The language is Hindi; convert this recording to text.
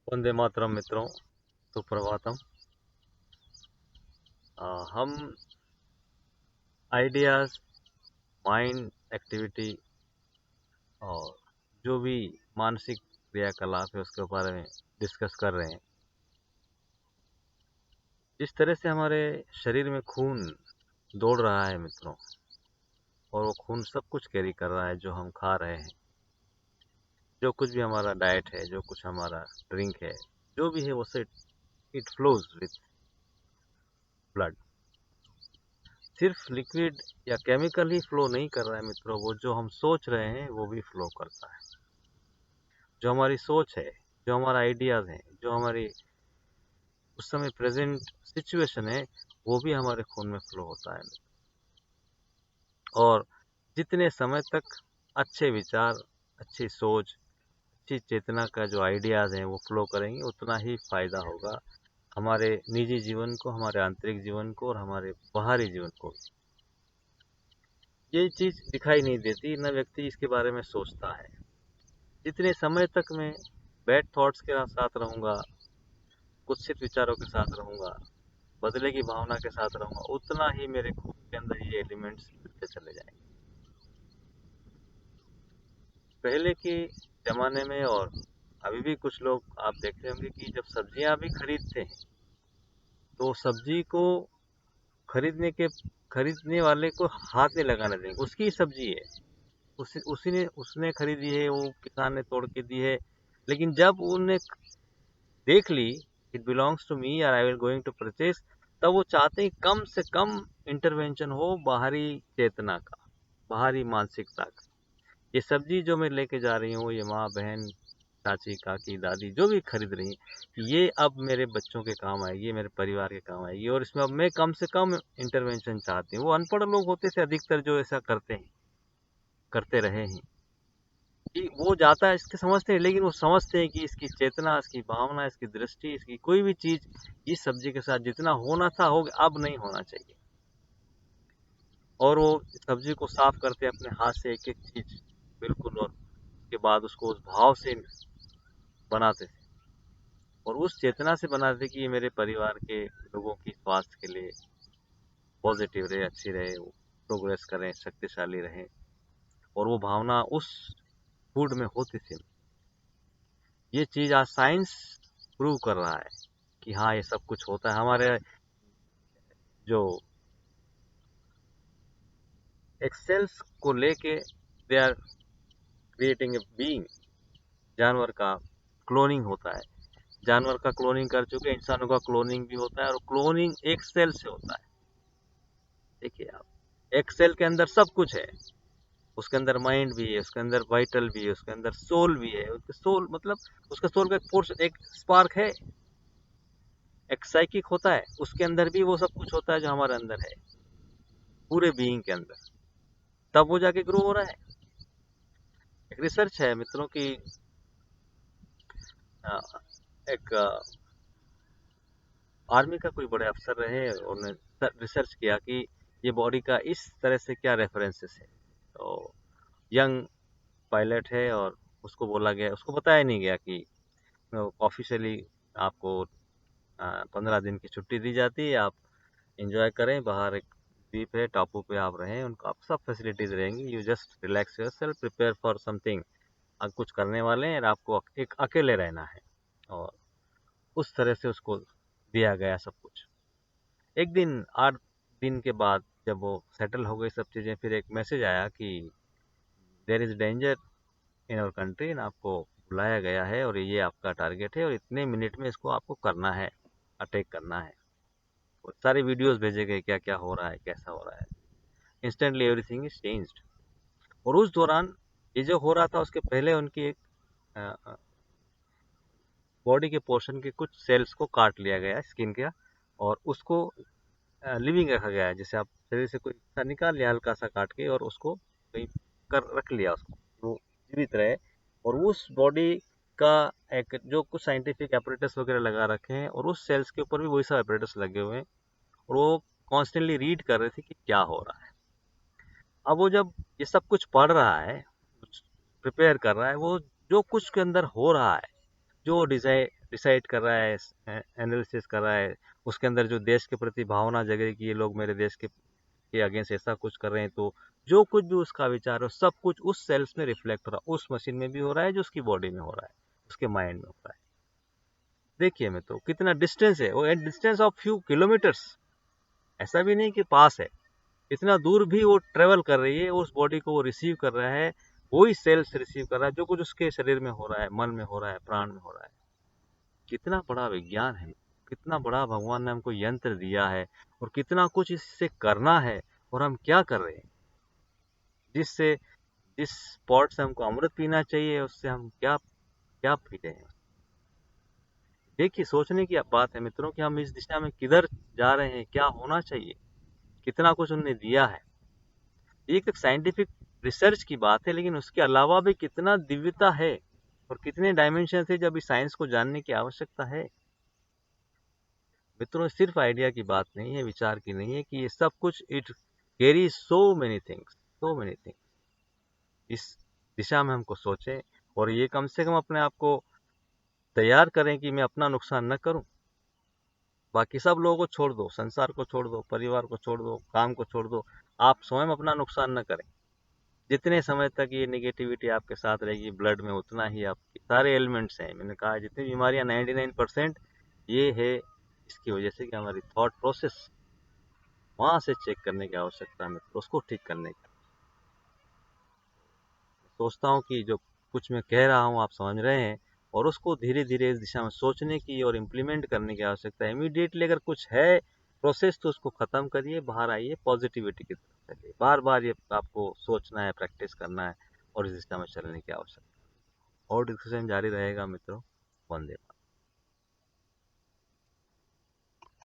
वंदे मातरम मित्रों, सुप्रभातम। हम आइडियाज, माइंड एक्टिविटी और जो भी मानसिक क्रियाकलाप है उसके बारे में डिस्कस कर रहे हैं। जिस तरह से हमारे शरीर में खून दौड़ रहा है मित्रों, और वो खून सब कुछ कैरी कर रहा है, जो हम खा रहे हैं, जो कुछ भी हमारा डाइट है, जो कुछ हमारा ड्रिंक है, जो भी है वो से इट फ्लोज विथ ब्लड। सिर्फ लिक्विड या केमिकल ही फ्लो नहीं कर रहा है मित्रों, वो जो हम सोच रहे हैं वो भी फ्लो करता है। जो हमारी सोच है, जो हमारा आइडियाज है, जो हमारी उस समय प्रेजेंट सिचुएशन है, वो भी हमारे खून में फ्लो होता है। और जितने समय तक अच्छे विचार, अच्छी सोच, अच्छी चेतना का जो आइडियाज हैं वो फ्लो करेंगे, उतना ही फायदा होगा हमारे निजी जीवन को, हमारे आंतरिक जीवन को और हमारे बाहरी जीवन को। ये चीज दिखाई नहीं देती, न व्यक्ति इसके बारे में सोचता है। जितने समय तक मैं बैड थॉट्स के साथ रहूंगा, कुत्सित विचारों के साथ रहूंगा, बदले की भावना के साथ रहूंगा, उतना ही मेरे खून के अंदर ये एलिमेंट्स मिलते चले जाएंगे। पहले के जमाने में और अभी भी कुछ लोग आप देखते होंगे कि जब सब्जियां भी खरीदते हैं तो सब्जी को खरीदने वाले को हाथ नहीं लगाने देंगे। उसकी ही सब्जी है, उसी ने उसने खरीदी है, वो किसान ने तोड़ के दी है। लेकिन जब उन्हें देख ली, इट बिलोंग्स टू मी और I will going to purchase, तब वो चाहते हैं कम से कम इंटरवेंशन हो बाहरी चेतना का, बाहरी मानसिकता का। ये सब्जी जो मैं लेके जा रही हूँ, ये माँ बहन चाची काकी दादी जो भी खरीद रही है, ये अब मेरे बच्चों के काम आएगी, ये मेरे परिवार के काम आएगी, और इसमें अब मैं कम से कम इंटरवेंशन चाहती हूँ। वो अनपढ़ लोग होते थे अधिकतर जो ऐसा करते हैं, करते रहे हैं कि वो जाता है, इसके समझते हैं, लेकिन वो समझते हैं कि इसकी चेतना, इसकी भावना, इसकी दृष्टि, इसकी कोई भी चीज इस सब्जी के साथ जितना होना था हो गया, अब नहीं होना चाहिए। और वो सब्जी को साफ करते अपने हाथ से, एक एक चीज बिल्कुल, और उसके बाद उसको उस भाव से बनाते थे और उस चेतना से बनाते थे कि ये मेरे परिवार के लोगों की स्वास्थ्य के लिए पॉजिटिव रहे, अच्छी रहे, वो प्रोग्रेस करें, शक्तिशाली रहें। और वो भावना उस फूड में होती थी। ये चीज आज साइंस प्रूव कर रहा है कि हाँ, ये सब कुछ होता है। हमारे जो एक्सेल्स को लेके they are creating a being, जानवर का क्लोनिंग होता है, जानवर का क्लोनिंग कर चुके, इंसानों का क्लोनिंग भी होता है, और क्लोनिंग एक सेल से होता है। देखिए आप, एक सेल के अंदर सब कुछ है, उसके अंदर माइंड भी है, उसके अंदर वाइटल भी है, उसके अंदर सोल भी है। उसके सोल मतलब उसका सोल का एक पोर्शन, एक स्पार्क है, एक साइकिक होता है, उसके अंदर भी वो सब कुछ होता है जो हमारे अंदर है, पूरे बीइंग के अंदर। तब वो जाके ग्रो हो रहा है। एक रिसर्च है मित्रों की, अ, एक आर्मी का कोई बड़े अफसर रहे, उन्होंने रिसर्च किया कि ये बॉडी का इस तरह से क्या रेफरेंसेस है। तो यंग पायलट है, और उसको बोला गया, उसको बताया नहीं गया कि ऑफिशियली आपको 15 दिन की छुट्टी दी जाती है, आप एंजॉय करें, बाहर एक द्वीप है, टापू पे आप रहें, उनको आप सब फैसिलिटीज रहेंगी, you just relax your self, prepare for something. आप कुछ करने वाले हैं और आपको एक अकेले रहना है। और उस तरह से उसको दिया गया सब कुछ। एक दिन, 8 दिन के बाद जब वो सेटल हो गई सब चीज़ें, फिर एक मैसेज आया कि there is danger in our country, आपको बुलाया गया है और ये आपका टारगेट है और इतने मिनट में इसको आपको करना है, अटैक करना है। और सारे वीडियोस भेजे गए, क्या क्या हो रहा है, कैसा हो रहा है। Instantly everything is changed. और उस दौरान ये जो हो रहा था, उसके पहले उनकी एक बॉडी के पोर्शन के कुछ सेल्स को काट लिया गया, स्किन का, और उसको लिविंग रखा गया है। जैसे आप शरीर से कोई हिस्सा निकाल लिया हल्का सा काट के, और उसको कहीं कर रख लिया उसको, वो जीवित रहे। और उस बॉडी का एक जो कुछ साइंटिफिक एपरेटस वगैरह लगा रखे हैं, और उस सेल्स के ऊपर भी वही सब एपरेटस लगे हुए हैं, और वो कॉन्स्टेंटली रीड कर रहे थे कि क्या हो रहा है। अब वो जब ये सब कुछ पढ़ रहा है, कुछ प्रिपेयर कर रहा है, वो जो कुछ के अंदर हो रहा है, जो डिसाइड कर रहा है, एनालिसिस कर रहा है, उसके अंदर जो देश के प्रति भावना जगे कि ये लोग मेरे देश के अगेंस्ट ऐसा कुछ कर रहे हैं, तो जो कुछ भी उसका विचार हो सब कुछ उस सेल्स में रिफ्लेक्ट हो रहा है, उस मशीन में भी हो रहा है जो उसकी बॉडी में हो रहा है, उसके माइंड में हो रहा है। देखिए मित्रों कितना डिस्टेंस है, वो डिस्टेंस ऑफ फ्यू किलोमीटर्स, ऐसा भी नहीं कि पास है, इतना दूर भी वो ट्रेवल कर रही है, उस बॉडी को वो रिसीव कर रहा है, वही सेल्स रिसीव कर रहा है जो कुछ उसके शरीर में हो रहा है, मन में हो रहा है, प्राण में हो रहा है। कितना बड़ा विज्ञान है, कितना बड़ा भगवान ने हमको यंत्र दिया है, और कितना कुछ इससे करना है, और हम क्या कर रहे हैं। जिससे जिस पॉट से हमको अमृत पीना चाहिए, उससे हम क्या क्या पी रहे हैं। देखिए सोचने की बात है मित्रों कि हम इस दिशा में किधर जा रहे हैं, क्या होना चाहिए, कितना कुछ उन्होंने दिया है। ये एक साइंटिफिक रिसर्च की बात है, लेकिन उसके अलावा भी कितना दिव्यता है, और कितने डायमेंशन है जब इस साइंस को जानने की आवश्यकता है। मित्रों सिर्फ आइडिया की बात नहीं है, विचार की नहीं है, कि ये सब कुछ it carry so many things, so many things. इस दिशा में हमको सोचें, और ये कम से कम अपने आप को तैयार करें कि मैं अपना नुकसान न करूं। बाकी सब लोगों को छोड़ दो, संसार को छोड़ दो, परिवार को छोड़ दो, काम को छोड़ दो, आप स्वयं अपना नुकसान न करें। जितने समय तक ये नेगेटिविटी आपके साथ रहेगी ब्लड में, उतना ही आपके सारे एलिमेंट्स हैं, मैंने कहा जितनी बीमारियां 99% ये है इसकी वजह से कि हमारी थॉट प्रोसेस वहां से चेक करने की आवश्यकता है, तो उसको ठीक करने की। सोचता हूँ कि जो कुछ मैं कह रहा हूँ आप समझ रहे हैं, और उसको धीरे धीरे इस दिशा में सोचने की और इम्प्लीमेंट करने की आवश्यकता है। इमीडिएटली अगर कुछ है प्रोसेस तो उसको खत्म करिए, बाहर आइए, पॉजिटिविटी की तरफ चलिए। बार बार ये आपको सोचना है, प्रैक्टिस करना है, और इस दिशा में चलने की आवश्यकता है। और डिस्कशन जारी रहेगा मित्रों। वंदे मातरम।